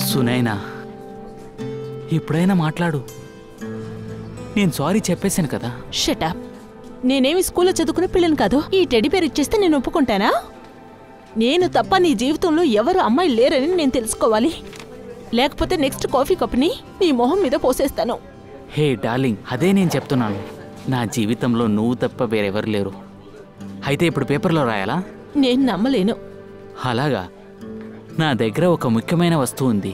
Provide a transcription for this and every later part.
సునైనా, ఇప్పుడైనా మాట్లాడు. నేను సారీ చెప్పేశాను కదా. Shut up. నేనేమి స్కూల్లో చదువుకునే పిల్లని కాదు. ఈ టెడ్డీ బేర్ ఇచ్చేస్తే నేను ఒప్పుకుంటానా? నేను తప్ప నీ జీవితంలో ఎవరు అమ్మాయి లేరని నేను తెలుసుకోవాలి. లేకపోతే నెక్స్ట్ కాఫీ కప్ని నీ మొహం మీద పోసేస్తాను. హే డార్లింగ్, అదే నేను చెప్తున్నాను. నా జీవితంలో నువ్వు తప్ప వేరెవరు లేరు. అయితే ఇప్పుడు పేపర్లో రాయాలా? నేను నమ్మలేను. అలాగా? నా దగ్గర ఒక ముఖ్యమైన వస్తువు ఉంది.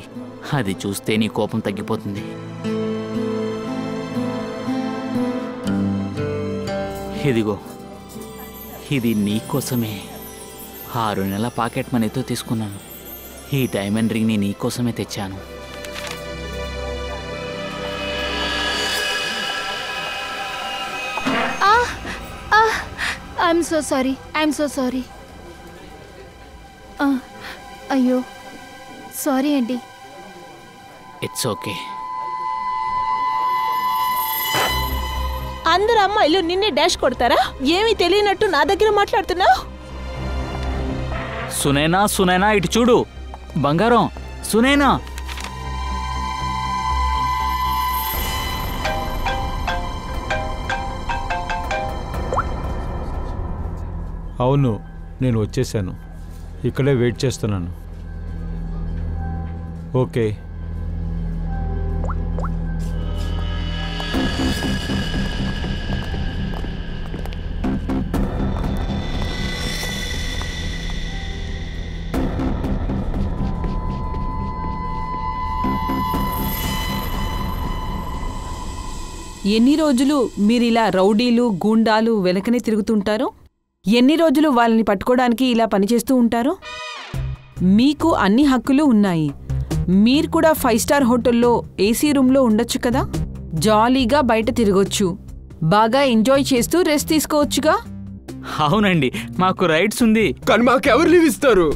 అది చూస్తే నీ కోపం తగ్గిపోతుంది. ఇదిగో, ఇది నీకోసమే 6 నెలల పాకెట్ మనీతో తీసుకున్నాను. ఈ డైమండ్ రింగ్ని నీకోసమే తెచ్చాను. I'm so sorry. అయ్యో సారీ అండి. It's okay. అందరు అమ్మాయిలు నిన్నే డాష్ కొడతారా? ఏమీ తెలియనట్టు నా దగ్గర మాట్లాడుతున్నావు. సునైనా, సునైనా ఇటు చూడు. బంగారం, సునైనా. అవును, నేను వచ్చేసాను. ఇక్కడే వెయిట్ చేస్తున్నాను. ఓకే. ఎన్ని రోజులు మీరిలా రౌడీలు గూండాలు వెనకనే తిరుగుతుంటారో? ఎన్ని రోజులు వాళ్ళని పట్టుకోవడానికి ఇలా పనిచేస్తూ ఉంటారో? మీకు అన్ని హక్కులు ఉన్నాయి. మీరు కూడా 5 స్టార్ హోటల్లో ఏసీ రూమ్లో ఉండొచ్చు కదా. జాలీగా బయట తిరగొచ్చు. బాగా ఎంజాయ్ చేస్తూ రెస్ట్ తీసుకోవచ్చుగా. అవునండి, మాకు రైట్స్ ఉంది. కానీ మాకెవరు లీవ్ ఇస్తారు?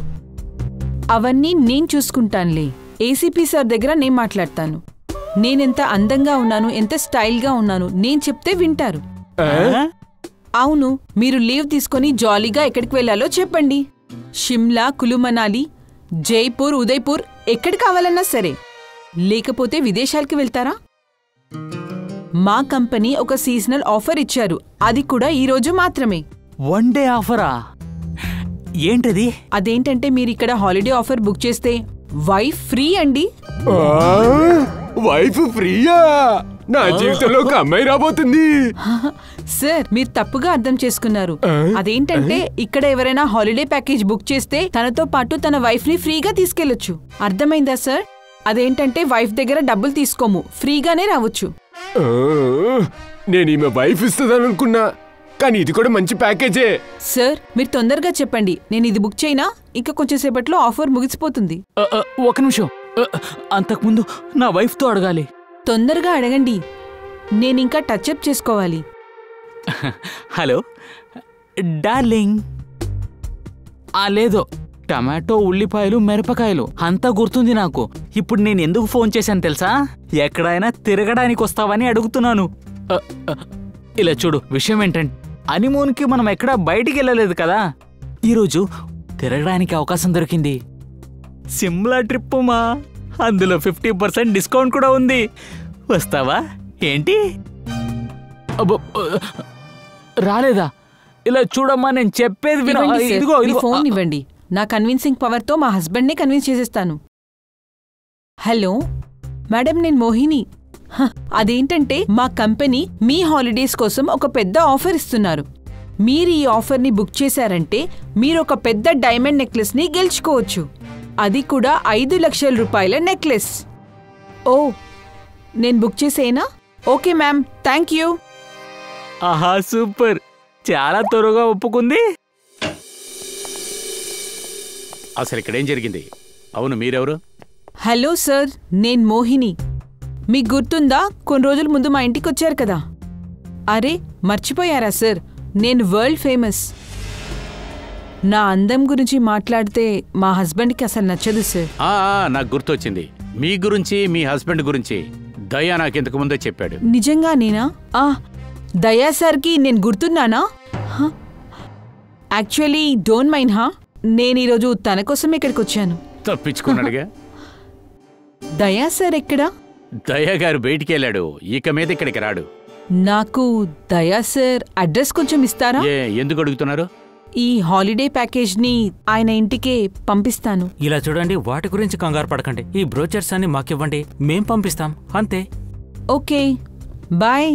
అవన్నీ నేను చూసుకుంటానులే. ఏసీపీ సార్ దగ్గర నేను మాట్లాడతాను. నేనెంత అందంగా ఉన్నాను, ఎంత స్టైల్గా ఉన్నాను నేను చెప్తే వింటారు. అవును, మీరు లీవ్ తీసుకొని జాలీగా ఎక్కడికి వెళ్లాలో చెప్పండి. షిమ్లా, కులు మనాలి, జైపూర్, ఉదయ్పూర్ ఎక్కడి కావాలన్నా సరే. లేకపోతే విదేశాలకి వెళ్తారా? మా కంపెనీ ఒక సీజనల్ ఆఫర్ ఇచ్చారు. అది కూడా ఈరోజు మాత్రమే. 1 డే ఆఫరా? ఏంటది? అదేంటంటే మీరిక్కడ హాలిడే ఆఫర్ బుక్ చేస్తే వైఫ్ ఫ్రీ అండి. వైఫ్ ఫ్రీయా? నా జీవితంలో ఒక అమ్మాయి రాబోతుంది. సార్, మీరు తప్పుగా అర్థం చేసుకున్నారు. అదేంటంటే ఇక్కడ ఎవరైనా హాలిడే ప్యాకేజ్ బుక్ చేస్తే తనతో పాటు తన వైఫ్ ని ఫ్రీగా తీసుకెళ్లొచ్చు. అర్థమైందా సార్? అదేంటంటే వైఫ్ దగ్గర డబ్బులు తీసుకోము, ఫ్రీగానే రావచ్చు. నేను ఈమె వైఫ్ ఇస్తుందని అనుకున్నా, కానీ ఇది కూడా మంచి ప్యాకేజే. సార్, మీరు తొందరగా చెప్పండి. నేను ఇది బుక్ చేయనా? ఇంకా కొంచెం సేపట్లో ఆఫర్ ముగిసిపోతుంది. ఒక నిమిషం, అంతకుముందు నా వైఫ్తో అడగాలి. తొందరగా అడగండి, నేనింకా టచ్అప్ చేసుకోవాలి. Hello darling. లేదు, టమాటో, ఉల్లిపాయలు, మిరపకాయలు అంతా గుర్తుంది నాకు. ఇప్పుడు నేను ఎందుకు ఫోన్ చేశాను తెలుసా? ఎక్కడైనా తిరగడానికి వస్తావని అడుగుతున్నాను. ఇలా చూడు, విషయం ఏంటంటే హనీమూన్కి మనం ఎక్కడా బయటికి వెళ్ళలేదు కదా. ఈరోజు తిరగడానికి అవకాశం దొరికింది. సిమ్లా ట్రిప్ మా, అందులో 50% డిస్కౌంట్ కూడా ఉంది. వస్తావా ఏంటి? రాలేదా? ఇలా చూడమ్మా, నేను చెప్పేది విను. ఇదిగో ఫోన్ ఇవ్వండి. నా కన్విన్సింగ్ పవర్తో మా హస్బెండ్నే కన్విన్స్ చేసేస్తాను. హలో మేడం, నేను మోహిని. అదేంటంటే మా కంపెనీ మీ హాలిడేస్ కోసం ఒక పెద్ద ఆఫర్ ఇస్తున్నారు. మీరు ఈ ఆఫర్ని బుక్ చేశారంటే మీరు ఒక పెద్ద డైమండ్ నెక్లెస్ని గెలుచుకోవచ్చు. అది కూడా 5 లక్షల రూపాయల నెక్లెస్. ఓ, నేను బుక్ చేసేనా? Okay ma'am, thank you. ఆహా, సూపర్, చాలా త్వరగా ఒప్పుకుంది. అసలు ఇక్కడేం జరిగింది? అవును, మీరెవరు? హలో సార్, నేను మోహిని. మీకు గుర్తుందా? కొన్ని రోజుల ముందు మా ఇంటికి వచ్చారు కదా. అరే, మర్చిపోయారా సార్? నేను వరల్డ్ ఫేమస్. నా అందం గురించి మాట్లాడితే మా హస్బెండ్కి అసలు నచ్చదు సార్. నాకు గుర్తొచ్చింది. మీ గురించి, మీ హస్బెండ్ గురించి దయా నాకు ఇంతకు ముందే చెప్పాడు. నిజంగా నేనా? దయా సార్కి నేను గుర్తున్నానా? యాక్చువల్లీ డోంట్ మైండ్ నేను ఈరోజు తన కోసం ఇక్కడికి వచ్చాను. తప్పించుకున్నాడుగా. దయా సార్ ఎక్కడా? దయా గారు బయటికి వెళ్ళాడు. ఇక మీద ఇక్కడికి రాడు. నాకు దయా సార్ అడ్రస్ కొంచెం ఇస్తారా? ఎందుకు అడుగుతున్నారు? ఈ హాలిడే ప్యాకేజ్ని ఆయన ఇంటికే పంపిస్తాను. ఇలా చూడండి, వాటి గురించి కంగారు పడకండి. ఈ బ్రోచర్స్ అన్ని మాకివ్వండి, మేం పంపిస్తాం, అంతే. Okay, bye.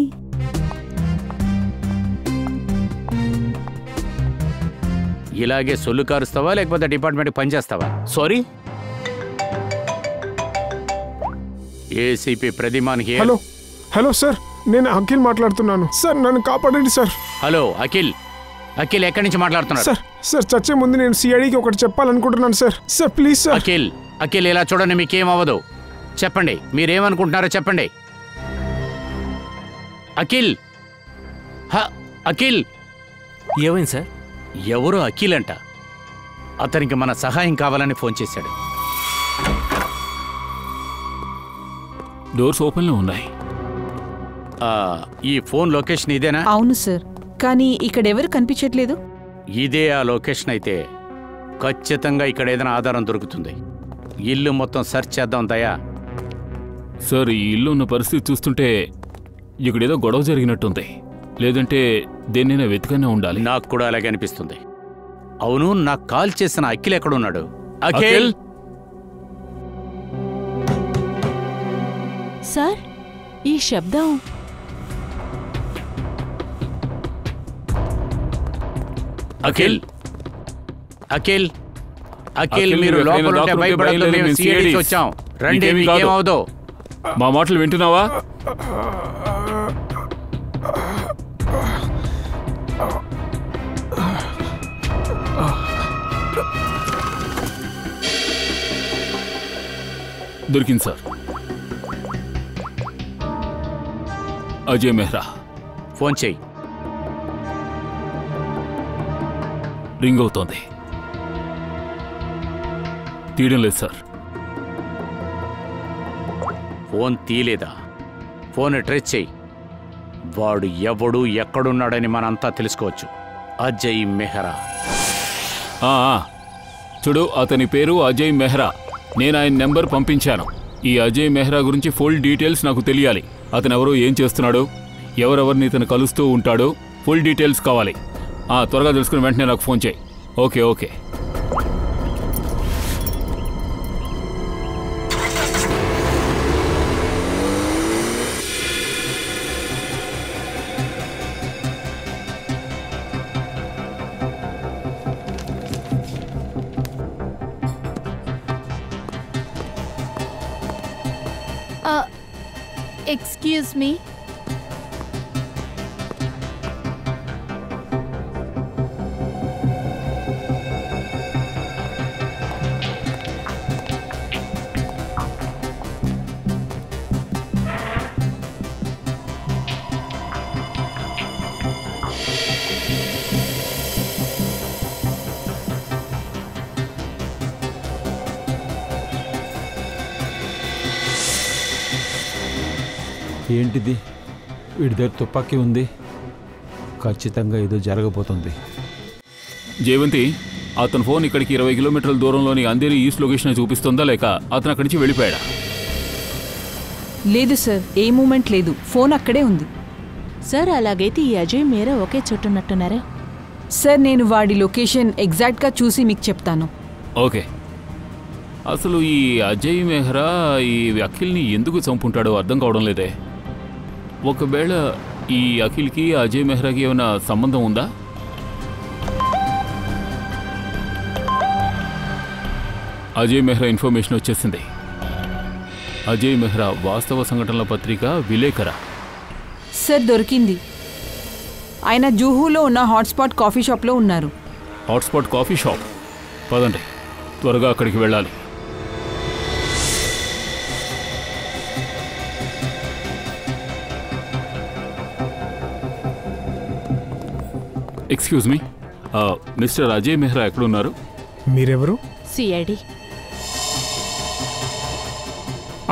ఇలాగే సొల్లు కారుస్తావా లేకపోతే డిపార్ట్మెంట్ పనిచేస్తావా? Sorry. ACP Pradyuman here. Hello hello sir, నేను అఖిల్ మాట్లాడుతున్నాను సార్. నన్ను కాపాడండి సార్. హలో అఖిల్. అఖిల్ ఎక్కడి నుంచి మాట్లాడుతున్నారు? సార్ సార్ చచ్చే ముందు నేను సిఐడికి ఒకటి చెప్పాలనుకుంటున్నాను sir. Sir please sir. Akhil ఇలా చూడండి, మీకేం అవ్వదు. చెప్పండి, మీరేమనుకుంటున్నారో చెప్పండి. అఖిల్ అఖిల్. ఏమైంది సార్? ఎవరో అఖిల్ అంట. అతనికి మన సహాయం కావాలని ఫోన్ చేశాడు. డోర్స్ ఓపెన్లో ఉన్నాయి. ఈ ఫోన్ లొకేషన్ ఇదేనా? అవును సార్, కానీ ఇక్కడెవరు కనిపించట్లేదు. ఇదే ఆ లొకేషన్ అయితే ఖచ్చితంగా ఇక్కడ ఏదైనా ఆధారం దొరుకుతుంది. ఇల్లు మొత్తం సెర్చ్ చేద్దాం దయా. సార్, ఈ ఇల్లు ఉన్న పరిస్థితి చూస్తుంటే ఇక్కడేదో గొడవ జరిగినట్టుంది. లేదంటే దేన్నైనా వెతుకనే ఉండాలి. నాకు కూడా అలాగే అనిపిస్తుంది. అవును, నాకు కాల్ చేసిన అఖిల్ ఎక్కడున్నాడు? అఖిల్. సార్, ఈ శబ్దం అఖిల్ అఖిల్ అఖిల్ మీరు లోపల ఉంటే భయపడద్దు. మేము సిఐడికి వచ్చాం. రండి, మీకేమవుదో. మా మాటలు వింటున్నావా? దొరికింది సార్. అజయ్ మెహ్రా. ఫోన్ చెయ్యి. రింగ్ అవుతోంది. తీయడం లేదు సార్. ఫోన్ తీయలేదా? ఫోన్ ట్రేస్ చెయ్యి. వాడు ఎవడు, ఎక్కడున్నాడని మనంతా తెలుసుకోవచ్చు. అజయ్ మెహ్రా. చూడు, అతని పేరు అజయ్ మెహ్రా. నేను ఆయన నెంబర్ పంపించాను. ఈ అజయ్ మెహ్రా గురించి ఫుల్ డీటెయిల్స్ నాకు తెలియాలి. అతను ఎవరో, ఏం చేస్తున్నాడు, ఎవరెవరిని ఇతను కలుస్తూ ఉంటాడో ఫుల్ డీటెయిల్స్ కావాలి. త్వరగా తెలుసుకుని వెంటనే నాకు ఫోన్ చేయి. Okay okay. Excuse me. ఏంటిది? వీడి దగ్గర తుపాకీ ఉంది. ఖచ్చితంగా ఏదో జరగబోతుంది. జయవంతి, అతని ఫోన్ ఇక్కడికి 20 కిలోమీటర్ల దూరంలోని అంధేరి ఈస్ట్ లొకేషన్ చూపిస్తుందా, లేక అతను అక్కడి నుంచి వెళ్ళిపోయాడా? లేదు సార్, ఏ మూమెంట్ లేదు. ఫోన్ అక్కడే ఉంది. సార్, అలాగైతే ఈ అజయ్ మీరా ఒకే చోటున్నట్టున్నారా? సార్, నేను వాడి లొకేషన్ ఎగ్జాక్ట్గా చూసి మీకు చెప్తాను. ఓకే. అసలు ఈ అజయ్ మెహ్రా ఈ అఖిల్ని ఎందుకు చంపుంటాడో అర్థం కావడం లేదే. ఒకవేళ ఈ అఖిల్కి అజయ్ మెహ్రాకి ఏమైనా సంబంధం ఉందా? అజయ్ మెహ్రా ఇన్ఫర్మేషన్ వచ్చేసింది. అజయ్ మెహ్రా వాస్తవ సంఘటనల పత్రిక విలేకరా. సార్, దొరికింది. ఆయన జూహూలో ఉన్న హాట్స్పాట్ కాఫీ షాప్లో ఉన్నారు. Hotspot coffee shop? పదండి, త్వరగా అక్కడికి వెళ్ళాలి. Excuse me, mister Ajay Mehra ఎక్కడున్నారు? మీరెవరు? సిఐడి.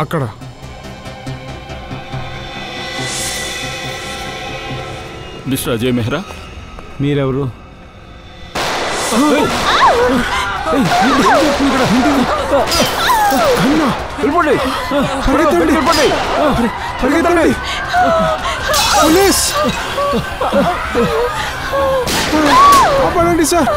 అక్కడ. మిస్టర్ అజయ్ మెహ్రా మీరెవరు? కాపాడండి సార్.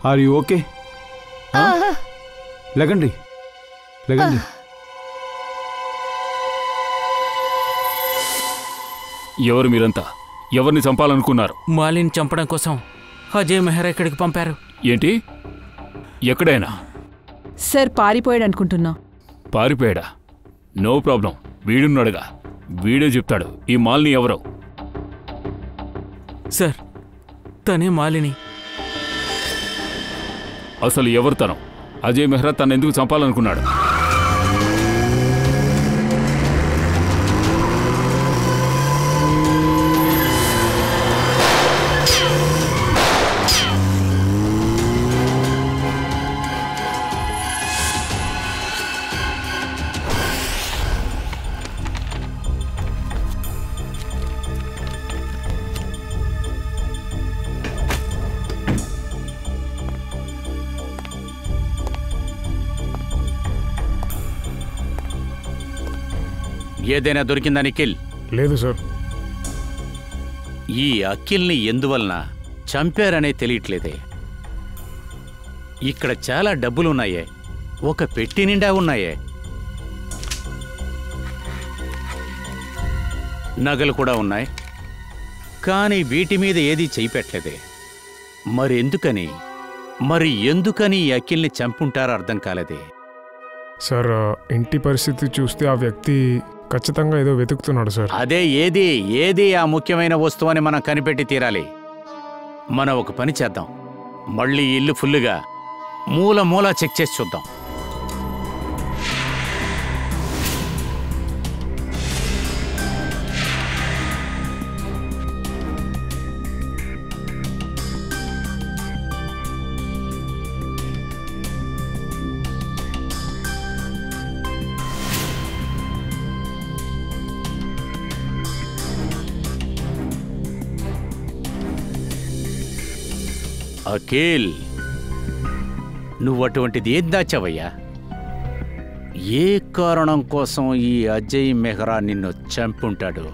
Are you okay? లేకండి లేకండి. ఎవరు మీరంతా? ఎవరిని చంపాలనుకున్నారు? మాలిని చంపడం కోసం అజయ్ మెహ్రా ఇక్కడికి పంపారు. ఏంటి? ఎక్కడైనా? సార్ పారిపోయాడు అనుకుంటున్నా. పారిపోయాడా? నో ప్రాబ్లం, వీడున్నాడుగా, వీడే చెప్తాడు ఈ మాల్ని ఎవరో. సార్ తనే మాలిని. అసలు ఎవరు తను? అజయ్ మెహ్రా తను ఎందుకు చంపాలనుకున్నాడు? ఏదైనా దొరికిందా నిఖిల్? లేదు సార్. ఈ అఖిల్ని ఎందువలన చంపారనే తెలియట్లేదే. ఇక్కడ చాలా డబ్బులున్నాయే, ఒక పెట్టి నిండా ఉన్నాయే, నగలు కూడా ఉన్నాయి, కానీ వీటి మీద ఏదీ చేయి పెట్టలేదే. మరి ఎందుకని ఈ అఖిల్ని చంపుంటారో అర్థం కాలేదే. సార్ ఇంటి పరిస్థితి చూస్తే ఆ వ్యక్తి ఖచ్చితంగా ఏదో వెతుకుతున్నాడు సార్. అదే ఏది ఆ ముఖ్యమైన వస్తువు అని మనం కనిపెట్టి తీరాలి. మనం ఒక పని చేద్దాం, మళ్ళీ ఇల్లు ఫుల్లుగా మూల చెక్ చేసి చూద్దాం. అఖిల్, నువ్వు అటువంటిది ఏం దాచావయ్యా? ఏ కారణం కోసం ఈ అజయ్ మెహ్రా నిన్ను చంపుంటాడు?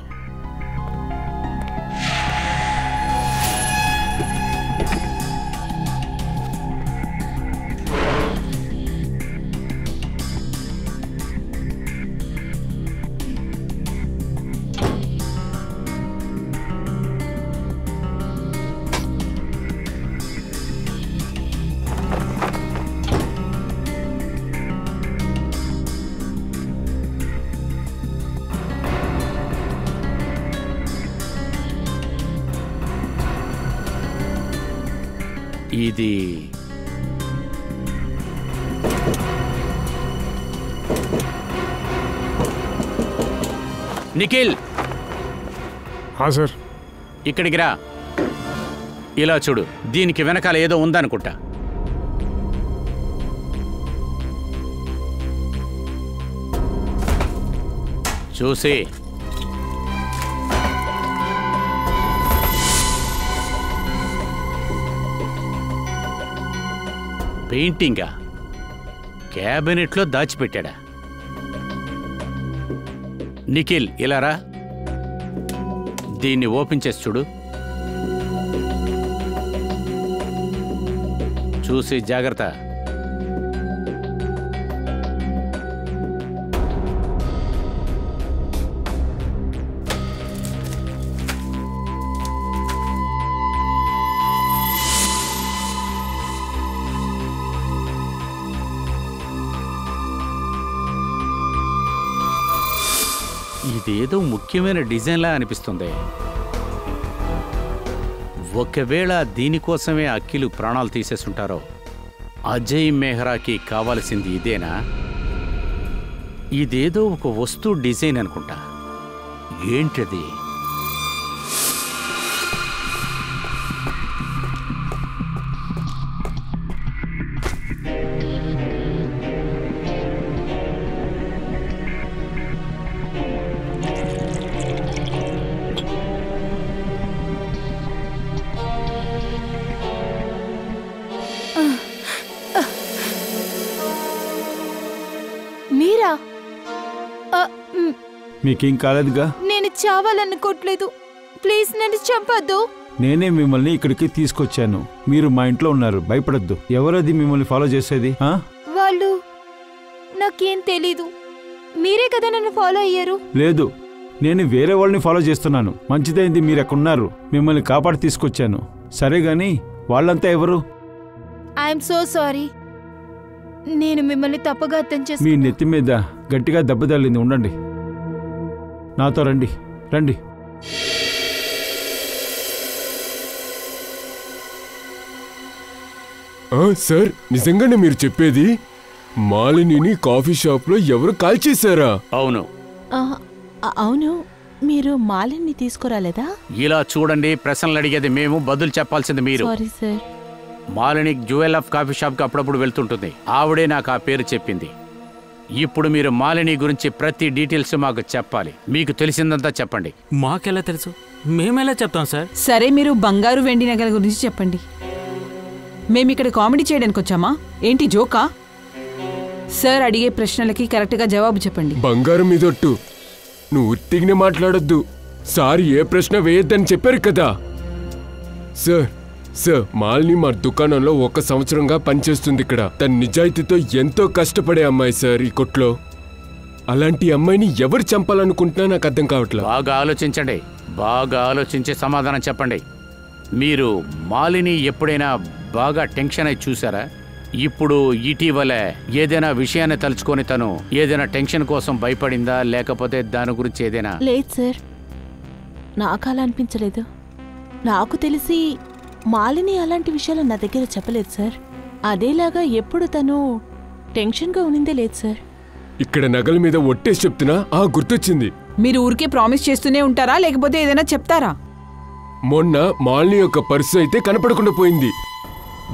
ఇది నిఖిల్, సార్. ఇక్కడికి రా. ఇలా చూడు, దీనికి వెనకాల ఏదో ఉందనుకుంటా. చూసి పెయింటింగా క్యాబినెట్లో దాచిపెట్టాడా? నిఖిల్, ఇలా రా. దీన్ని ఓపెన్ చేసి చూడు. చూసి జాగ్రత్త. ఇదేదో ముఖ్యమైన డిజైన్లా అనిపిస్తుంది. ఒకవేళ దీనికోసమే అఖిల్ ప్రాణాలు తీసేసుంటారో, అజయ్ మెహ్రాకి కావాల్సింది ఇదేనా? ఇదేదో ఒక వస్తువు డిజైన్ అనుకుంటా. ఏంటది? మీరా? మీకేం కాలేదుగా? నేను చావాలనుకోవట్లేదు. ప్లీజ్ నన్ను చంపొద్దు. నేనే మిమ్మల్ని ఇక్కడికి తీసుకొచ్చాను. మీరు మా ఇంట్లో ఉన్నారు, భయపడద్దు. ఎవరది మిమ్మల్ని ఫాలో చేసేది? వాళ్ళు నాకేం తెలీదు. మీరే కదా నన్ను ఫాలో అయ్యారు. లేదు, నేను వేరే వాళ్ళని ఫాలో చేస్తున్నాను. మంచిదైంది మీరు అక్కడ ఉన్నారు, మిమ్మల్ని కాపాడి తీసుకొచ్చాను. సరే గాని వాళ్ళంతా ఎవరు? I'm so sorry. నేను మిమ్మల్ని తప్పుగా అర్థం మీ చేసుకున్నాను. నెత్తి మీద గట్టిగా దెబ్బ తగిలింది. ఉండండి, నాతో రండి రండి. సార్, నిజంగానే మీరు చెప్పేది? మాలినిని కాఫీ షాప్లో ఎవరు కాల్ చేశారా? అవును. అవును. మీరు మాలిని తీసుకురాలేదా? ఇలా చూడండి, ప్రశ్నలు అడిగేది మేము, బదులు చెప్పాల్సింది మీరు. Sorry sir. Malini jewel of coffee షాప్కి అప్పుడప్పుడు వెళ్తుంటుంది. ఆవిడే నాకు ఆ పేరు చెప్పింది. ఇప్పుడు మీరు మాలిని గురించి ప్రతి డీటెయిల్స్ మాకు చెప్పాలి. మీకు తెలిసిందంతా చెప్పండి. మాకెలా తెలుసు? మేమెలా చెప్తాం సార్? సరే, మీరు బంగారు వెండి నగల గురించి చెప్పండి. మేమిక్కడ కామెడీ చేయడానికి వచ్చామా? ఏంటి జోకా? సార్ అడిగే ప్రశ్నలకి కరెక్ట్గా జవాబు చెప్పండి. బంగారం మీదొట్టు, నువ్వు ఉత్తిగానే మాట్లాడొద్దు. సార్ ఏ ప్రశ్న వేయొద్దని చెప్పారు కదా. సార్ మాలిని మా దుకాణంలో 1 సంవత్సరంగా పనిచేస్తుంది ఇక్కడ. తన నిజాయితీతో ఎంతో కష్టపడే అమ్మాయి సార్ ఈ కొట్లో. అలాంటి అమ్మాయిని ఎవరు చంపాలనుకుంటున్నా నాకు అర్థం కావట్లేదు. బాగా ఆలోచించండి, బాగా ఆలోచించి సమాధానం చెప్పండి. మీరు మాలిని ఎప్పుడైనా బాగా టెన్షన్ అయి చూసారా? ఇప్పుడు ఇటీవల ఏదైనా విషయాన్ని తలుచుకొని తను ఏదైనా టెన్షన్ కోసం భయపడిందా, లేకపోతే దాని గురించి ఏదైనా? లేదు సార్, నాకు అలా అనిపించలేదు. నాకు తెలిసి మాలిని అలాంటి విషయాలు నా దగ్గర చెప్పలేదు సార్. అదేలాగా ఎప్పుడు తను టెన్షన్గా ఉన్నిందే లేదు సార్. ఇక్కడ నగల మీద ఒట్టేసి చెప్తున్నా గుర్తొచ్చింది. మీరు ఊరికే ప్రామిస్ చేస్తూనే ఉంటారా, లేకపోతే ఏదైనా చెప్తారా? మొన్న మాలిని యొక్క పర్సు అయితే కనపడకుండా పోయింది.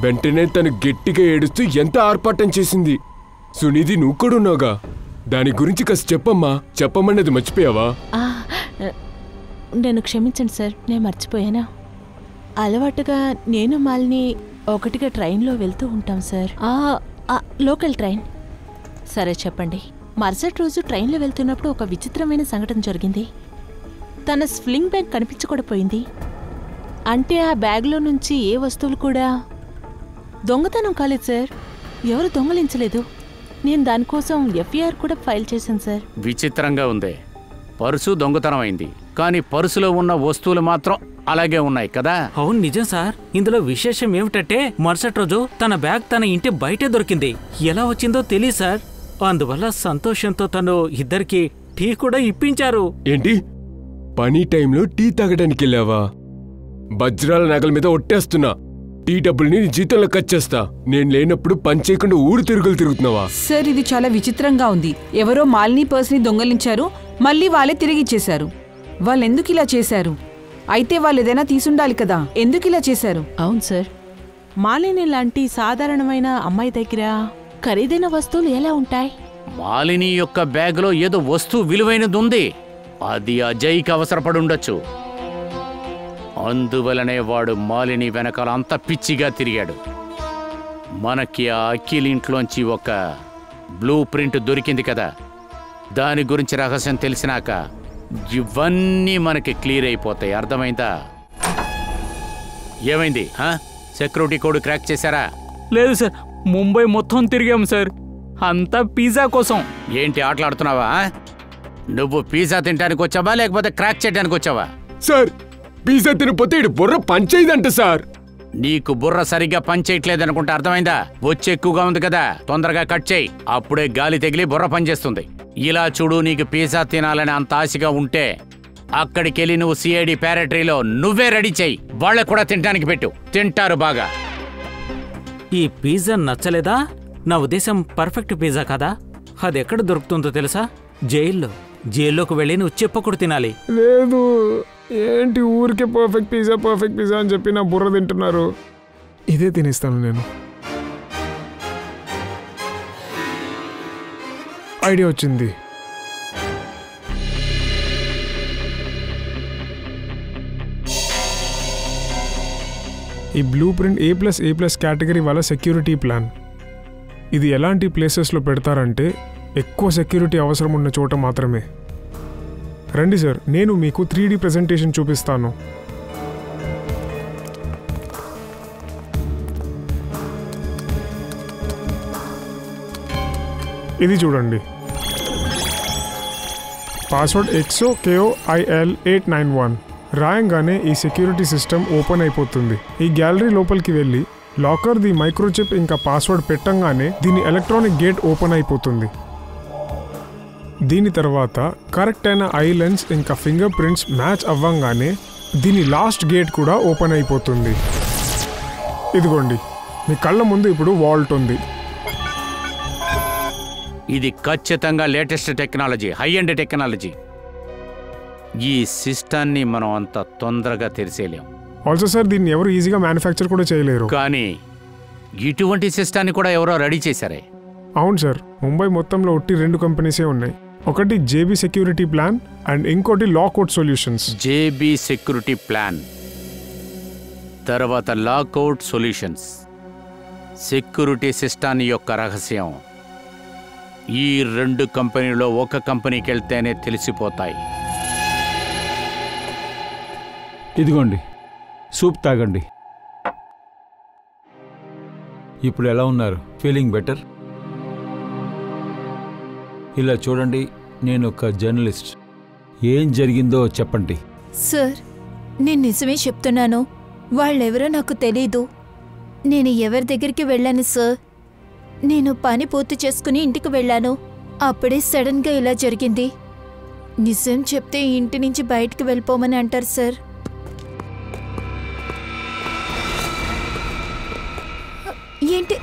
వెంటనే తను గట్టిగా ఏడుస్తూ ఎంత ఆర్పాటం చేసింది. సునిధి, నువ్వు కూడా ఉన్నావుగా, దాని గురించి కాస్త చెప్పమ్మా. చెప్పమన్నది మర్చిపోయావా? నన్ను క్షమించండి సార్, నేను మర్చిపోయానా? అలవాటుగా నేను మాలిని ఒకటిగా ట్రైన్లో వెళ్తూ ఉంటాం సార్. Local train. సరే చెప్పండి. మరుసటి రోజు ట్రైన్లో వెళ్తున్నప్పుడు ఒక విచిత్రమైన సంఘటన జరిగింది. తన స్లింగ్ బ్యాగ్ కనిపించకుండా పోయింది. అంటే ఆ బ్యాగ్లో నుంచి ఏ వస్తువులు కూడా దొంగతనం కాలేదు సార్. ఎవరు దొంగలించలేదు. నేను దానికోసం ఎఫ్ఐఆర్ కూడా ఫైల్ చేశాను సార్. విచిత్రంగా ఉంది. పర్సు దొంగతనం అయింది, కానీ పర్సులో ఉన్న వస్తువులు మాత్రం అలాగే ఉన్నాయి కదా? అవును, నిజం సార్. ఇందులో విశేషం ఏమిటంటే మరుసటి రోజు తన బ్యాగ్ తన ఇంటి బయటే దొరికింది. ఎలా వచ్చిందో తెలియదు సార్. అందువల్ల సంతోషంతో తను ఇద్దరికి టీ కూడా ఇప్పించారు. ఏంటి, పని టైంలో టీ తాగడానికి వెళ్ళావా? వజ్రాల నగల మీద ఒట్టేస్తున్నా, ఈ డబ్బుల్ని నీ జీతంలో కట్ చేస్తా. నేను లేనప్పుడు పని చేయకుండా ఊరు తిరుగుతున్నావా? సార్ ఇది చాలా విచిత్రంగా ఉంది. ఎవరో మాలిని పర్స్ని దొంగలించారు, మళ్ళీ వాళ్ళే తిరిగిచ్చేశారు. వాళ్ళెందుకు ఇలా చేశారు? అయితే వాళ్ళు ఏదైనా తీసుండాలి కదా, ఎందుకు ఇలా చేశారు? అవును సార్, మాలిని లాంటి సాధారణమైన అమ్మాయి దగ్గర ఖరీదైన వస్తువులు ఎలా ఉంటాయి? మాలిని యొక్క బ్యాగ్లో ఏదో వస్తువు విలువైనది ఉంది. అది అజయ్కి అవసరపడుండొచ్చు. అందువలనే వాడు మాలిని వెనకాల అంత పిచ్చిగా తిరిగాడు. మనకి ఆ అఖిల్ ఇంట్లోంచి ఒక బ్లూ ప్రింట్ దొరికింది కదా, దాని గురించి రహస్యం తెలిసినాక ఇవన్నీ మనకి క్లియర్ అయిపోతాయి. అర్థమైందా? ఏమైంది? సెక్యూరిటీ కోడ్ క్రాక్ చేశారా? లేదు సార్, ముంబై మొత్తం తిరిగాం సార్, అంతా పిజ్జా కోసం. ఏంటి ఆటలాడుతున్నావా? నువ్వు పిజ్జా తినడానికి వచ్చావా లేకపోతే క్రాక్ చేయడానికి వచ్చావా? సార్, పిజ్జా తినపోతే ఇటు బుర్ర పంచేదంట సార్. నీకు బుర్ర సరిగ్గా పనిచేయట్లేదనుకుంటే అర్థమైందా? వచ్చి ఎక్కువగా ఉంది కదా, తొందరగా కట్ చేయి. అప్పుడే గాలి తగిలి బుర్ర పనిచేస్తుంది. ఇలా చూడు, నీకు పిజ్జా తినాలని అంత ఆశగా ఉంటే అక్కడికెళ్ళి నువ్వు సిఐడి ప్యారెటరీలో నువ్వే రెడీ చేయి. వాళ్ళకు కూడా తినడానికి పెట్టు, తింటారు బాగా. ఈ పిజ్జా నచ్చలేదా? నా ఉద్దేశం పర్ఫెక్ట్ పిజ్జా కదా. అది ఎక్కడ దొరుకుతుందో తెలుసా? జైల్లోకి వెళ్ళి నువ్వు చెప్పకూడదు తినాలి. లేదు, ఏంటి ఊరికే పర్ఫెక్ట్ పిజ్జా అని చెప్పి నా బుర్ర తింటున్నారు. ఇదే తినేస్తాను నేను. ఐడియా వచ్చింది. ఈ బ్లూ ప్రింట్ A+A+ కేటగిరీ వాళ్ళ సెక్యూరిటీ ప్లాన్. ఇది ఎలాంటి ప్లేసెస్లో పెడతారంటే ఎక్కువ సెక్యూరిటీ అవసరం ఉన్న చోట మాత్రమే. రండి సార్, నేను మీకు 3D ప్రెజెంటేషన్ చూపిస్తాను. ఇది చూడండి, పాస్వర్డ్ XOKOIL891 రాయంగానే ఈ సెక్యూరిటీ సిస్టమ్ ఓపెన్ అయిపోతుంది. ఈ గ్యాలరీ లోపలికి వెళ్ళి లాకర్ ది మైక్రోచిప్ ఇంకా పాస్వర్డ్ పెట్టంగానే దీని ఎలక్ట్రానిక్ గేట్ ఓపెన్ అయిపోతుంది. దీని తర్వాత కరెక్ట్ అయిన ఐ లెన్స్ ఇంకా ఫింగర్ ప్రింట్స్ మ్యాచ్ అవ్వంగానే దీని లాస్ట్ గేట్ కూడా ఓపెన్ అయిపోతుంది. ఇదిగోండి, మీ కళ్ళ ముందు ఇప్పుడు వాల్ట్ ఉంది. ఇది ఖచ్చితంగా latest technology, high end technology. ఈ సిస్టాన్ని మనం అంత తొందరగా తెరిసేయలేం. ఆల్సో సార్, దీన్ని ఎవరు ఈజీగా మ్యానుఫ్యాక్చర్ కూడా చేయలేరు. కానీ ఇటువంటి సిస్టాన్ని కూడా ఎవరో రెడీ చేశారే. అవును సార్, ముంబై మొత్తంలో ఒట్టి 2 కంపెనీసే ఉన్నాయి. ఒకటి JB సెక్యూరిటీ ప్లాన్ అండ్ ఇంకోటి lockout solutions. JB security plan, తర్వాత లాక్అవుట్ సొల్యూషన్స్. సెక్యూరిటీ సిస్టాన్ని యొక్క రహస్యం ఈ 2 కంపెనీలో ఒక కంపెనీకి వెళ్తేనే తెలిసిపోతాయి. ఇదిగోండి, సూప్ తాగండి. ఇప్పుడు ఎలా ఉన్నారు? Feeling better? ఇలా చూడండి, నేను ఒక జర్నలిస్ట్. ఏం జరిగిందో చెప్పండి. సార్, నేను నిజమే చెప్తున్నాను. వాళ్ళెవరో నాకు తెలీదు. నేను ఎవరి దగ్గరికి వెళ్ళాను సార్. నేను పని పూర్తి చేసుకుని ఇంటికి వెళ్ళాను. అప్పుడే సడన్గా ఇలా జరిగింది. నిజం చెప్తే ఇంటి నుంచి బయటికి వెళ్ళిపోమని అంటారు సార్. ఏంటి?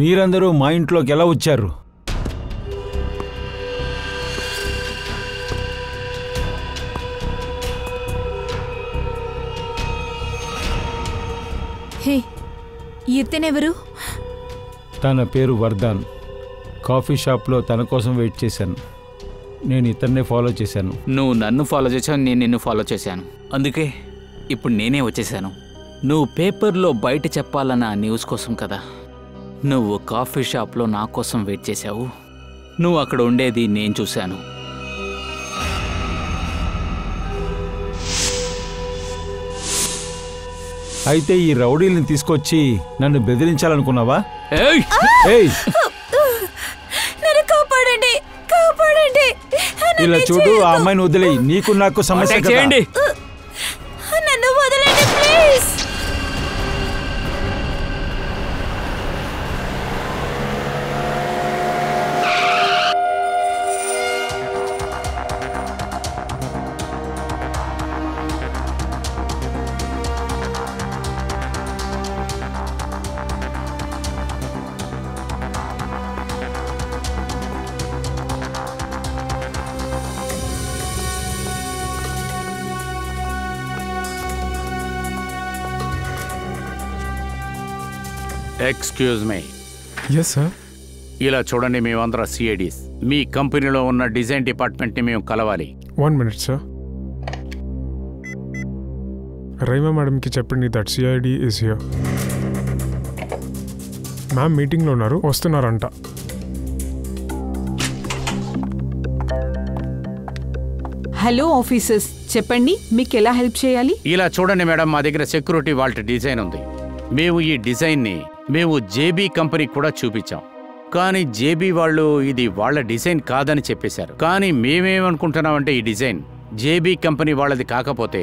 మీరందరూ మా ఇంట్లోకి ఎలా వచ్చారు? హే, ఇతనెవరు? తన పేరు వర్ధన్. కాఫీ షాప్లో తన కోసం వెయిట్ చేశాను. నేను ఇతన్నే ఫాలో చేశాను. నువ్వు నన్ను ఫాలో చేసావు, నేను నిన్ను ఫాలో చేశాను. అందుకే ఇప్పుడు నేనే వచ్చేసాను. నువ్వు పేపర్లో బయట చెప్పాలన్న న్యూస్ కోసం కదా. నువ్వు కాఫీ షాప్లో నా కోసం వెయిట్ చేశావు. నువ్వు అక్కడ ఉండేది నేను చూశాను. అయితే ఈ రౌడీలను తీసుకొచ్చి నన్ను బెదిరించాలనుకున్నావా? ఇలా చూడు, ఆ అమ్మాయిని వదిలేయి. నీకు నాకు సమస్య చేయండి. నన్ను వదలండి please. Excuse me. Yes sir. ఇలా చూడండి, మేమందరం సిఐడీస్. మీ కంపెనీలో ఉన్న డిజైన్ డిపార్ట్మెంట్ని మేము కలవాలి. 1 minute సార్. రైమా మేడంకి చెప్పండి that CID is here. Ma'am మీటింగ్లో ఉన్నారు, వస్తున్నారంట. హలో ఆఫీసర్స్, చెప్పండి మీకు ఎలా హెల్ప్ చేయాలి? ఇలా చూడండి మేడం, మా దగ్గర సెక్యూరిటీ వాల్ట్ డిజైన్ ఉంది. మేము ఈ డిజైన్ని జేబీ కంపెనీకి కూడా చూపించాం. కానీ జేబీ వాళ్ళు ఇది వాళ్ళ డిజైన్ కాదని చెప్పేశారు. కానీ మేమేమనుకుంటున్నామంటే ఈ డిజైన్ జేబీ కంపెనీ వాళ్ళది కాకపోతే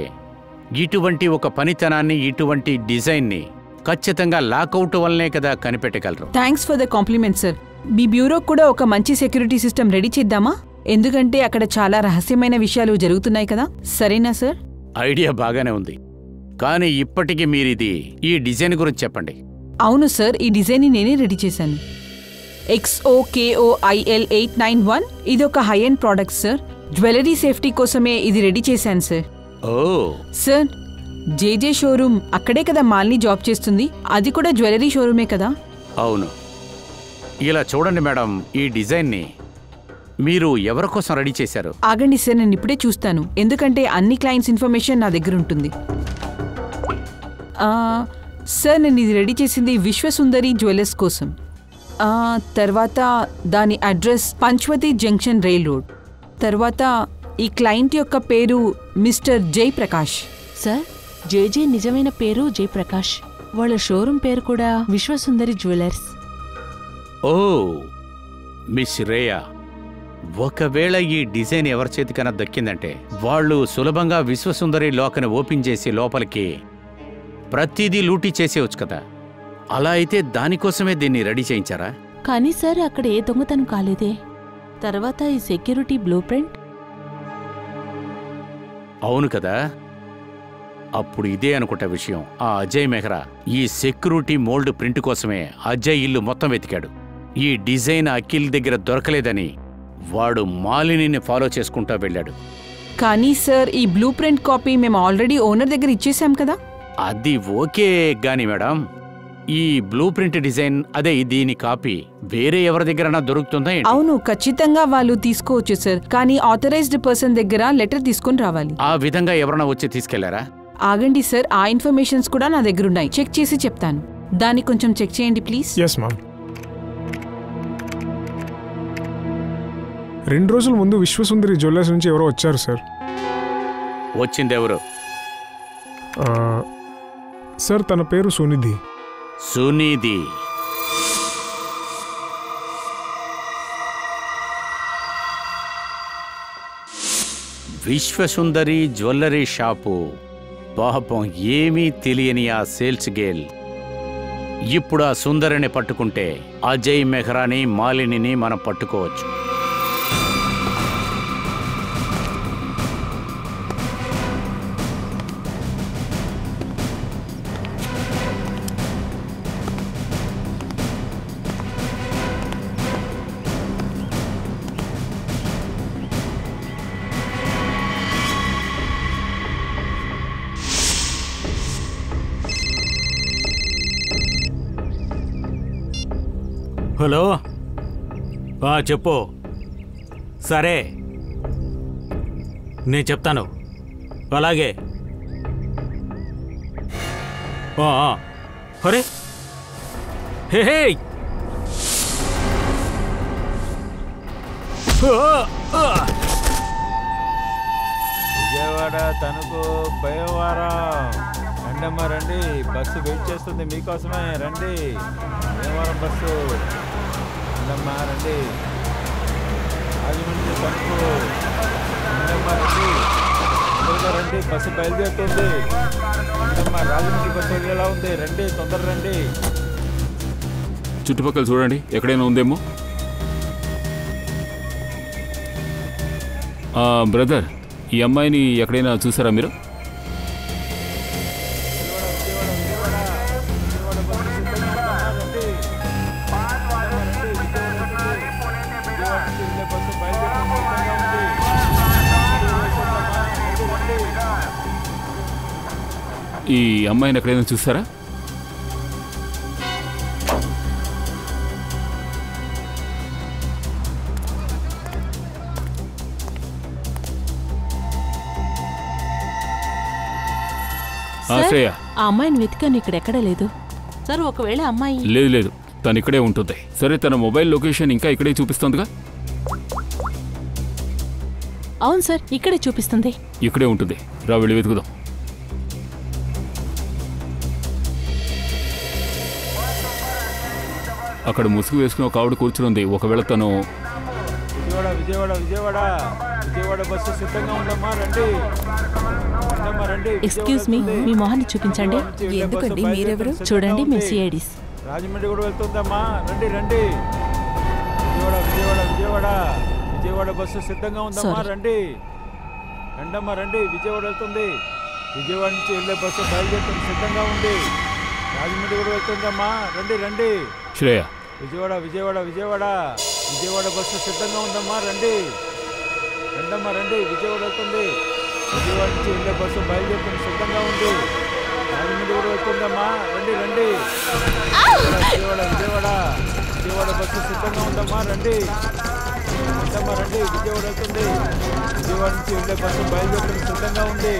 ఇటువంటి ఒక పనితనాన్ని, ఇటువంటి డిజైన్ని ఖచ్చితంగా లాకౌట్ వల్లనే కదా కనిపెట్టగలరు. Thanks for the compliment sir. మీ బ్యూరో కూడా ఒక మంచి సెక్యూరిటీ సిస్టమ్ రెడీ చేద్దామా? ఎందుకంటే అక్కడ చాలా రహస్యమైన విషయాలు జరుగుతున్నాయి కదా. సరేనా సార్? ఐడియా బాగానే ఉంది, కానీ ఇప్పటికీ మీరిది ఈ డిజైన్ గురించి చెప్పండి. అవును సార్, ఈ డిజైన్ని నేనే రెడీ చేశాను. XOKOIL 891 ఇది ఒక high end product sir. Jewellery safety కోసమే ఇది రెడీ చేశాను సార్. ఓ సార్, జేజే షోరూమ్ అక్కడే కదా మాలిని జాబ్ చేస్తుంది, అది కూడా జ్యువెలరీ షోరూమే కదా? అవును. ఇలా చూడండి మేడం, ఈ డిజైన్ని మీరు ఎవరి కోసం రెడీ చేశారు? ఆగండి సార్, నేను ఇప్పుడే చూస్తాను, ఎందుకంటే అన్ని క్లయింట్స్ ఇన్ఫర్మేషన్ నా దగ్గర ఉంటుంది. సార్, నేను ఇది రెడీ చేసింది విశ్వసుందరి జ్యువెలర్స్ కోసం. తర్వాత దాని అడ్రస్ పంచ్వతి జంక్షన్ రైల్ రోడ్. తర్వాత ఈ క్లయింట్ యొక్క పేరు మిస్టర్ జయప్రకాష్. సార్, జేజే నిజమైన పేరు జయప్రకాష్. వాళ్ళ షోరూమ్ పేరు కూడా విశ్వసుందరి జ్యువెలర్స్. ఓ మిస్ రేయా, ఒకవేళ ఈ డిజైన్ ఎవరి చేతికైనా దక్కిందంటే వాళ్ళు సులభంగా విశ్వసుందరి లోకని ఓపెన్ చేసి లోపలికి ప్రతిదీ లూటీ చేసేవచ్చు కదా. అలా అయితే దానికోసమే దీన్ని రెడీ చేయించారా? కానీ సార్, అక్కడ ఏ దొంగతనం కాలేదే. తర్వాత ఈ సెక్యూరిటీ బ్లూ ప్రింట్. అవును కదా, అప్పుడు ఇదే అనుకుంటా విషయం. ఆ అజయ్ మెహ్రా ఈ సెక్యూరిటీ మోల్డ్ ప్రింట్ కోసమే అజయ్ ఇల్లు మొత్తం వెతికాడు. ఈ డిజైన్ అఖిల్ దగ్గర దొరకలేదని వాడు మాలినిని ఫాలో చేసుకుంటూ వెళ్ళాడు. కానీ సార్, ఈ బ్లూ ప్రింట్ కాపీ మేము ఆల్రెడీ ఓనర్ దగ్గర ఇచ్చేసాం కదా. అది ఓకే గాని మేడం, ఈ బ్లూ ప్రింట్ డిజైన్ అదే దీని కాపీ వేరే ఎవరి దగ్గర దొరుకుతుందా? అవును, ఖచ్చితంగా వాళ్ళు తీసుకోవచ్చు సార్, కానీ ఆథరైజ్డ్ పర్సన్ దగ్గర లెటర్ తీసుకుని రావాలి. ఆ విధంగా ఎవరైనా వచ్చి తీసుకెళ్లారా? ఆగండి సార్, ఆ ఇన్ఫర్మేషన్స్ కూడా నా దగ్గర ఉన్నాయి, చెక్ చేసి చెప్తాను. దాన్ని కొంచెం చెక్ చేయండి ప్లీజ్. Yes ma'am. 2 రోజుల ముందు విశ్వసుందరి జ్యువెలర్స్ నుంచి ఎవరో వచ్చారు సార్. వచ్చిందెవరు? సార్, తన పేరు సునిధి. సునిధి? Vishwasundari jewellery shop. పాపం ఏమీ తెలియని ఆ సేల్స్ గేల్ ఇప్పుడు ఆ సుందరిని పట్టుకుంటే అజయ్ మెహ్రాని, మాలినిని మనం పట్టుకోవచ్చు. హలో, చెప్పు. సరే, నేను చెప్తాను. అలాగే. అరే హే హే, విజయవాడ తణుకు భయవారం. రండమ్మా రండి, బస్సు వెయిట్ చేస్తుంది మీకోసమే. రండి, భయవారం బస్సు. రండమ్మా రండి, రాజమండ్రి తణుకు. రండమ్మా రండి, తొందరగా రండి, బస్సు బయలుదేరుతుంది. రండమ్మా, రాజమండ్రి బస్సు ఎలా ఉంది? రండి, తొందర రండి. చుట్టుపక్కల చూడండి, ఎక్కడైనా ఉందేమో. బ్రదర్, ఈ అమ్మాయిని ఎక్కడైనా చూసారా మీరు? ఈ అమ్మాయిని ఎక్కడైనా చూసారా? సార్, శ్రేయ. ఆ అమ్మాయిని వెతికాను, ఇక్కడ ఎక్కడా లేదు సార్. ఒకవేళ అమ్మాయి లేదు లేదు, తను ఇక్కడే ఉంటుంది. సరే, తన మొబైల్ లొకేషన్ ఇంకా ఇక్కడే చూపిస్తుందిగా? అవును సార్, ఇక్కడే చూపిస్తుంది. ఇక్కడే ఉంటుంది, రా వెళ్ళి వెతుకుదాం. అక్కడ ముసుగు వేసుకుని ఒక ఆవిడ కూర్చుని, ఒకవేళ తను విజయవాడ విజయవాడ విజయవాడ విజయవాడ బస్సు సిద్ధంగా ఉందమ్మా, రండి రండమ్మా, రండి. ఎక్స్క్యూజ్ మీ, మీ మొహాన్ని చూపించండి. ఎందుకండి మీరెవరు? చూడండి, మేము సిఐడిస్. రాజమండ్రి కూడా వెళ్తుందమ్మా, రండి రండి. విజయవాడ విజయవాడ విజయవాడ విజయవాడ బస్సు సిద్ధంగా ఉందమ్మా, Sorry. రండి రండమ్మా, రండి. విజయవాడ వెళ్తుంది. విజయవాడ నుంచి వెళ్ళే బస్సు బయలుదేరుతుంది, సిద్ధంగా ఉంది. రాజమండ్రి కూడా వెళ్తుందమ్మా, రండి రండి. శ్రేయ, విజయవాడ విజయవాడ విజయవాడ విజయవాడ బస్సు సిద్ధంగా ఉందమ్మా, రండి రండమ్మా, రండి. విజయవాడ వెళ్తుంది. విజయవాడ నుంచి వెళ్ళే బస్సు బయలుదేరుతుంది, సిద్ధంగా ఉంది. రాజమండ్రి కూడా వెళ్తుందమ్మా, రండి రండి. విజయవాడ విజయవాడ విజయవాడ బస్సు సిద్ధంగా ఉందమ్మా, రండి రండమ్మా, రండి. విజయవాడ వెళ్తుంది. విజయవాడ నుంచి వెళ్ళే బస్సు బయలుదేరుతుంది, సిద్ధంగా ఉంది.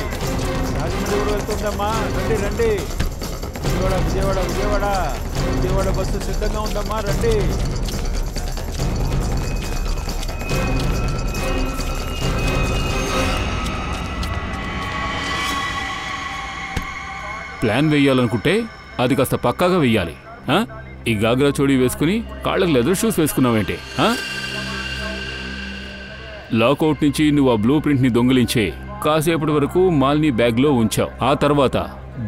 రాజమండ్రి కూడా వెళ్తుందమ్మా, రండి రండి. విజయవాడ విజయవాడ విజయవాడ విజయవాడ బస్సు సిద్ధంగా ఉందమ్మా, రండి. ప్లాన్ వేయాలనుకుంటే అది కాస్త పక్కాగా వెయ్యాలి. ఈ గాగ్రా చోడీ వేసుకుని కాళ్ళకు లెదర్ షూస్ వేసుకున్నావేంటి? లాకౌట్ నుంచి నువ్వు ఆ బ్లూ ప్రింట్ని దొంగిలించే కాసేపటి వరకు మాల్ని బ్యాగ్లో ఉంచావు. ఆ తర్వాత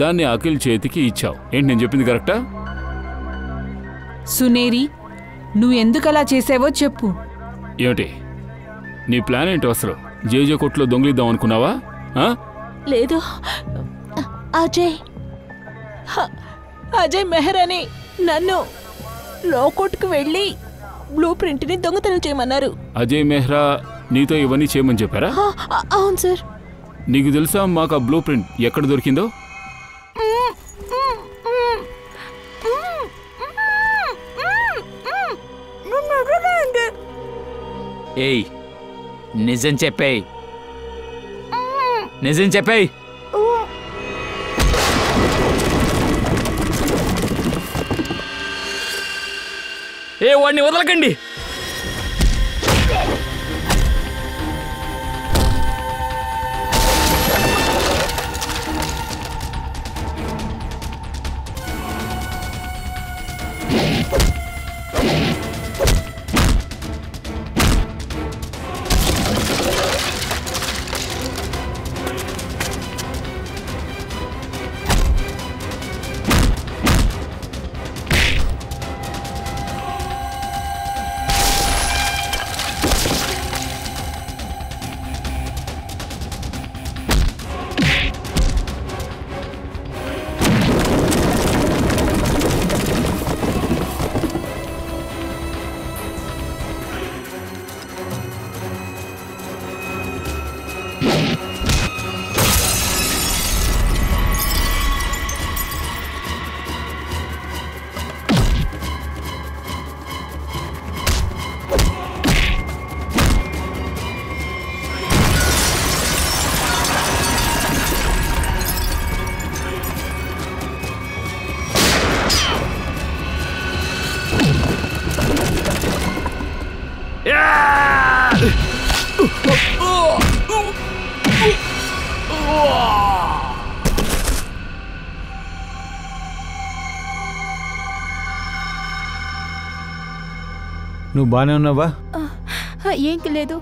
దాన్ని అఖిల్ చేతికి ఇచ్చావు. ఏంటి నేను చెప్పింది కరెక్టా? సునేరి, నువ్వు ఎందుకలా చేసావో చెప్పు. ఏమిటి నీ ప్లాన్ ఏంటో అసలు? జేజే కొట్లో దొంగిలిద్దాం అనుకున్నావా? లేదు, అజయ్ మెహరాని నన్ను లోకోట్కు వెళ్ళి బ్లూ ప్రింట్ని దొంగతనం చేయమన్నారు. అజయ్ మెహ్రా నీతో ఇవన్నీ చేయమని చెప్పారా? అవును సార్. నీకు తెలుసా మాకు ఆ బ్లూ ప్రింట్ ఎక్కడ దొరికిందో? ఏయ్, నిజం చెప్పేయ్, నిజం చెప్పేయ్. ఏ వాడిని వదలకండి. నువ్వు బానే ఉన్నావా? ఏంకి లేదు,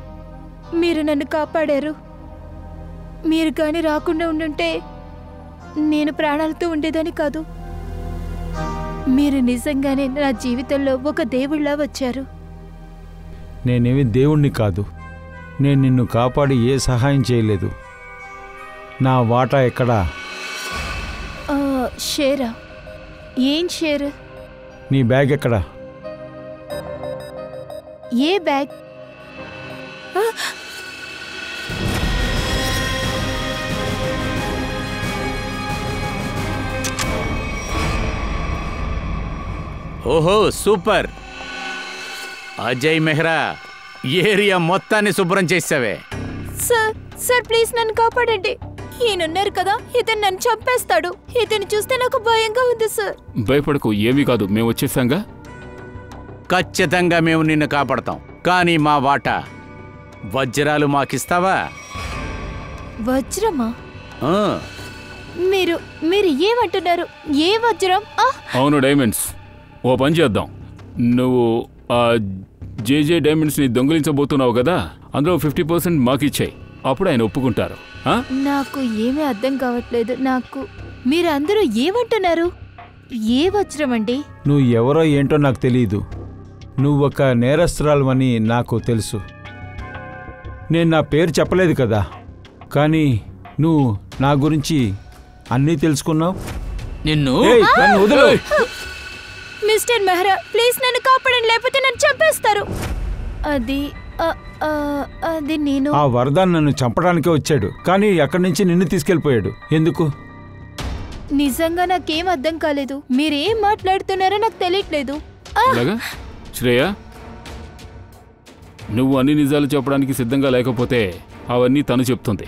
మీరు నన్ను కాపాడారు. మీరు కానీ రాకుండా ఉండుంటే నేను ప్రాణాలతో ఉండేదని కాదు. మీరు నిజంగానే నా జీవితంలో ఒక దేవుళ్ళ వచ్చారు. నేనేమి దేవుణ్ణి కాదు. నేను నిన్ను కాపాడి ఏ సహాయం చేయలేదు. నా వాటా ఎక్కడా? షేరా? ఏం షేర్? నీ బ్యాగ్ ఎక్కడా? ఏ బ్యాగ్? ఓహో, సూపర్ అజయ్ మెహ్రా, ఏరియా మొత్తాన్ని శుభ్రం చేసావే. సార్, సార్ ప్లీజ్ నన్ను కాపాడండి. ఈయనున్నారు కదా, ఇతను నన్ను చంపేస్తాడు. ఇతను చూస్తే నాకు భయంగా ఉంది సార్. భయపడకు, ఏమీ కాదు, మేము వచ్చేసాంగా. ఖచ్చితంగా మేము నిన్ను కాపాడతాం. కానీ మా వాటా వజ్రాలు మాకిస్తావా? వజ్రమా? ఆ, మీరు ఏమంటున్నారు? ఏ వజ్రం? అవును, డైమండ్స్. ఓ పని చేద్దాం, నువ్వు ఆ జేజే డైమండ్స్ని దొంగిలించబోతున్నావు కదా, అందులో 50% మాకిచ్చాయి. అప్పుడు ఆయన ఒప్పుకుంటారు. నాకు ఏమీ అర్థం కావట్లేదు. మీరందరూ ఏమంటున్నారు? ఏ వజ్రం అండి? నువ్వు ఎవరో ఏంటో నాకు తెలియదు. నువ్వు ఒక నేరస్తురాలవని నాకు తెలుసు. నేను నా పేరు చెప్పలేదు కదా, కానీ నువ్వు నా గురించి అన్నీ తెలుసుకున్నావు. నిన్ను నన్ను వదిలు. మిస్టర్ మెహ్రా, ప్లీజ్ నన్ను కాపాడండి, లేకపోతే నన్ను చంపేస్తారు. అది నేను. ఆ వరదాన్ నన్ను చంపడానికే వచ్చాడు, కానీ అక్కడి నుంచి నిన్ను తీసుకెళ్ళిపోయాడు. ఎందుకు? నిజంగా నాకేం అర్థం కాలేదు. మీరేం మాట్లాడుతున్నారో నాకు తెలియట్లేదు. అలాగా శ్రేయ, నువ్వు అన్ని నిజాలు చెప్పడానికి సిద్ధంగా లేకపోతే అవన్నీ తను చెప్తుంది.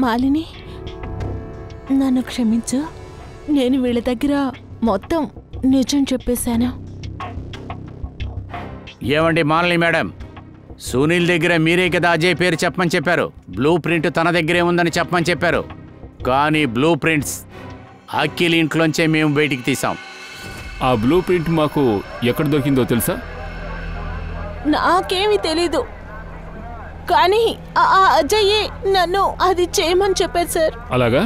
మాలిని, నన్ను క్షమించు. నేను వీళ్ళ దగ్గర మొత్తం నిజం చెప్పేశాను. ఏమండి మాలిని మేడం, సునీల్ దగ్గర మీరే కదా అజయ్ పేరు చెప్పమని చెప్పారు. బ్లూ ప్రింట్ తన దగ్గరే ఉందని చెప్పమని చెప్పారు. కానీ బ్లూ ప్రింట్స్ అఖిల్ ఇంట్లోంచే మేము బయటికి తీసాం. ఆ బ్లూ ప్రింట్ మాకు ఎక్కడ దొరికిందో తెలుసా? నాకేమీ తెలీదు, కానీ ఆ అజయ్యే నన్ను అది చేయమని చెప్పారు సార్. అలాగా?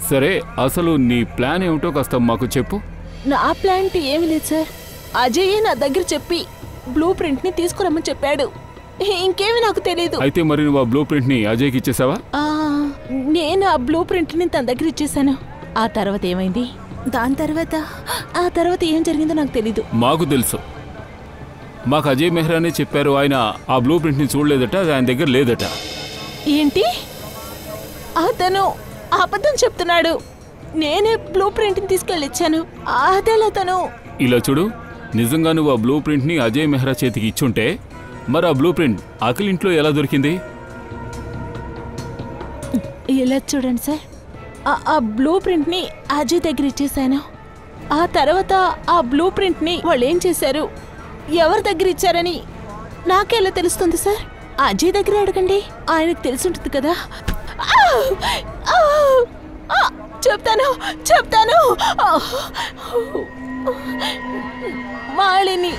సరే, అసలు నీ ప్లాన్ ఏమిటో కాస్త మాకు చెప్పు. నా ప్లాన్ ఏమీ లేదు సార్. అజయ్యే నా దగ్గర చెప్పి బ్లూ ప్రింట్ ని తీసుకురమ్మని చెప్పాడు. ఇంకేమీ నాకు తెలీదు. అయితే మరి నువ్వు ఆ బ్లూ ప్రింట్ ని అజయ్కి ఇచ్చేసావా? నేను ఆ బ్లూ ప్రింట్ ని తన దగ్గర ఇచ్చేసాను. ఆ తర్వాత ఏమైంది, ఆ తర్వాత ఏం జరిగిందో నాకు తెలీదు. మాకు తెలుసు. మాకు అజయ్ మెహ్రానే చెప్పారు, ఆయన ఆ బ్లూ ప్రింట్ ని చూడలేదట, అది ఆయన దగ్గర లేదట. ఏంటి? అతను అబద్ధం చెప్తున్నాడు. నేనే బ్లూ ప్రింట్ ని తీసుకెళ్ళి ఇచ్చాను. అదేలా తను? ఇలా చూడు, నిజంగా నువ్వు ఆ బ్లూ ప్రింట్ ని అజయ్ మెహ్రా చేతికి ఇచ్చుంటే మరి ఆ బ్లూ ప్రింట్ అఖిల్ ఇంట్లో ఎలా దొరికింది? ఇలా చూడండి సార్, ఆ బ్లూ ప్రింట్ ని అజయ్ దగ్గర ఇచ్చేసాను. ఆ తర్వాత ఆ బ్లూ ప్రింట్ ని వాళ్ళు ఏం చేశారు, ఎవరి దగ్గర ఇచ్చారని నాకెలా తెలుస్తుంది సార్? అజయ్ దగ్గర అడగండి, ఆయనకు తెలిసి ఉంటుంది కదా. చెప్తాను మాలిని.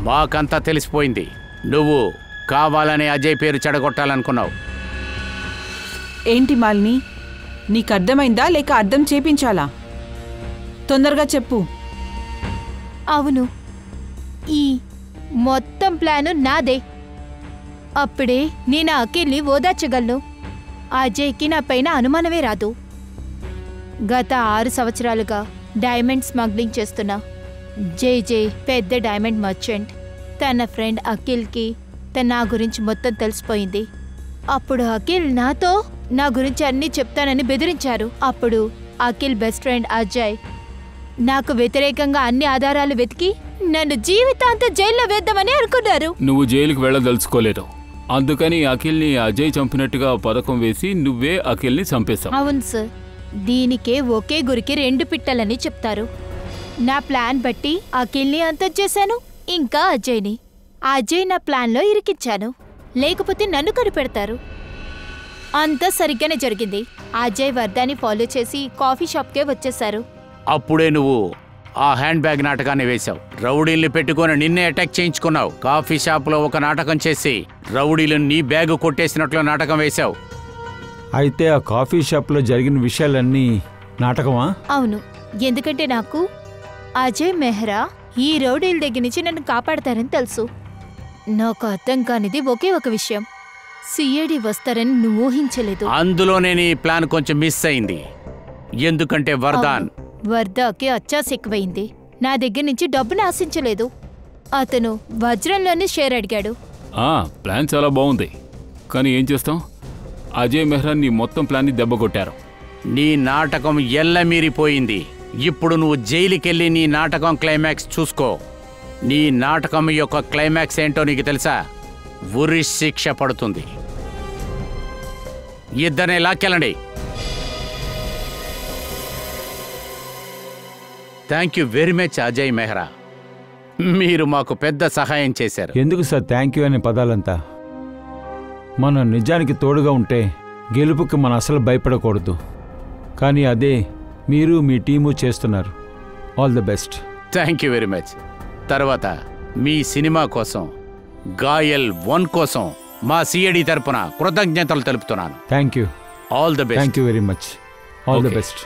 మాకంతా తెలిసిపోయింది. నువ్వు కావాలని అజయ్ పేరు చెడగొట్టాలనుకున్నావు. ఏంటి మాలిని, నీకు అర్థమైందా లేక అర్థం చేపించాలా? తొందరగా చెప్పు. అవును, ఈ మొత్తం ప్లాను నాదే. అప్పుడే నేను అఖిల్ని ఓదార్చగలను. అజయ్కి నా పైన అనుమానమే రాదు. గత 6 సంవత్సరాలుగా డైమండ్ స్మగ్లింగ్ చేస్తున్నా జేజే పెద్ద డైమండ్ మర్చెంట్. తన ఫ్రెండ్ అఖిల్కి నా గురించి మొత్తం తెలిసిపోయింది. అప్పుడు అఖిల్ నాతో నా గురించి అన్నీ చెప్తానని బెదిరించారు. అప్పుడు అఖిల్ బెస్ట్ ఫ్రెండ్ అజయ్ నాకు వ్యతిరేకంగా అన్ని ఆధారాలు వెతికి నన్ను జీవితాంతం జైల్లో వేద్దామని అనుకున్నారు. నువ్వు జైలుకి వెళ్ళదలుచుకోలేదు, అందుకని అఖిల్ని అజయ్ చంపినట్టుగా పథకం వేసి నువ్వే అఖిల్ని చంపేశావు. అవును సార్, దీనికే ఒకే గురికి 2 పిట్టలని చెప్తారు. నా ప్లాన్ బట్టి అఖిల్ని అంతం చేశాను, ఇంకా అజయ్ని. అజయ్ నా ప్లాన్లో ఇరికిచ్చాను, లేకపోతే నన్ను కనిపెడతారు. అంతా సరిగ్గానే జరిగింది. అజయ్ వర్దాన్ని ఫాలో చేసి కాఫీ షాప్కే వచ్చేశారు. అప్పుడే నువ్వు ఆ హ్యాండ్ బ్యాగ్ నాటకాన్ని వేశావు. రౌడీల్ని పెట్టుకొని నిన్నే అటాక్ చేయించుకున్నావు. కాఫీ షాప్లో ఒక నాటకం చేసి రౌడీలను నీ బ్యాగ్ కొట్టేసినట్లు నాటకం వేశావు. అయితే ఆ కాఫీ షాప్లో జరిగిన విషయాలన్నీ నాటకమా? అవును, ఎందుకంటే నాకు అజయ్ మెహ్రా ఈ రౌడీల దగ్గర నుంచి నన్ను కాపాడతారని తెలుసు. నాకు అర్థం కానిది ఒకే ఒక విషయం, సిఐడి వస్తారని నువ్వు ఊహించలేదు. అందులోనే నీ ప్లాన్ కొంచెం మిస్ అయింది. ఎందుకంటే వర్దాకి అచ్చాస్ ఎక్కువైంది. నా దగ్గర నుంచి డబ్బును ఆశించలేదు. అతను వజ్రంలోనే షేర్ అడిగాడు. ప్లాన్ చాలా బాగుంది, కానీ ఏం చేస్తాం, అజయ్ మెహ్రా నీ మొత్తం ప్లాన్ని దెబ్బకొట్టారు. నీ నాటకం ఎల్లమీరిపోయింది. ఇప్పుడు నువ్వు జైలుకెళ్ళి నీ నాటకం క్లైమాక్స్ చూసుకో. నీ నాటకం యొక్క క్లైమాక్స్ ఏంటో నీకు తెలుసా? ఉరి శిక్ష పడుతుంది. ఇద్దరిని లాక్కెళ్ళండి. Thank you very much Ajay Mehra. మీరు మాకు పెద్ద సహాయం చేశారు. ఎందుకు సార్ థ్యాంక్ యూ అనే పదాలంతా? మనం నిజానికి తోడుగా ఉంటే గెలుపుకి మనం అసలు భయపడకూడదు. కానీ అదే మీరు మీ టీము చేస్తున్నారు. All the best. Thank you very much. తర్వాత మీ సినిమా కోసం గాయల్ 1 కోసం మా సిఐడి తరపున కృతజ్ఞతలు తెలుపుతున్నాను. Thank you. All the best. Thank you very much. All the Okay. Best.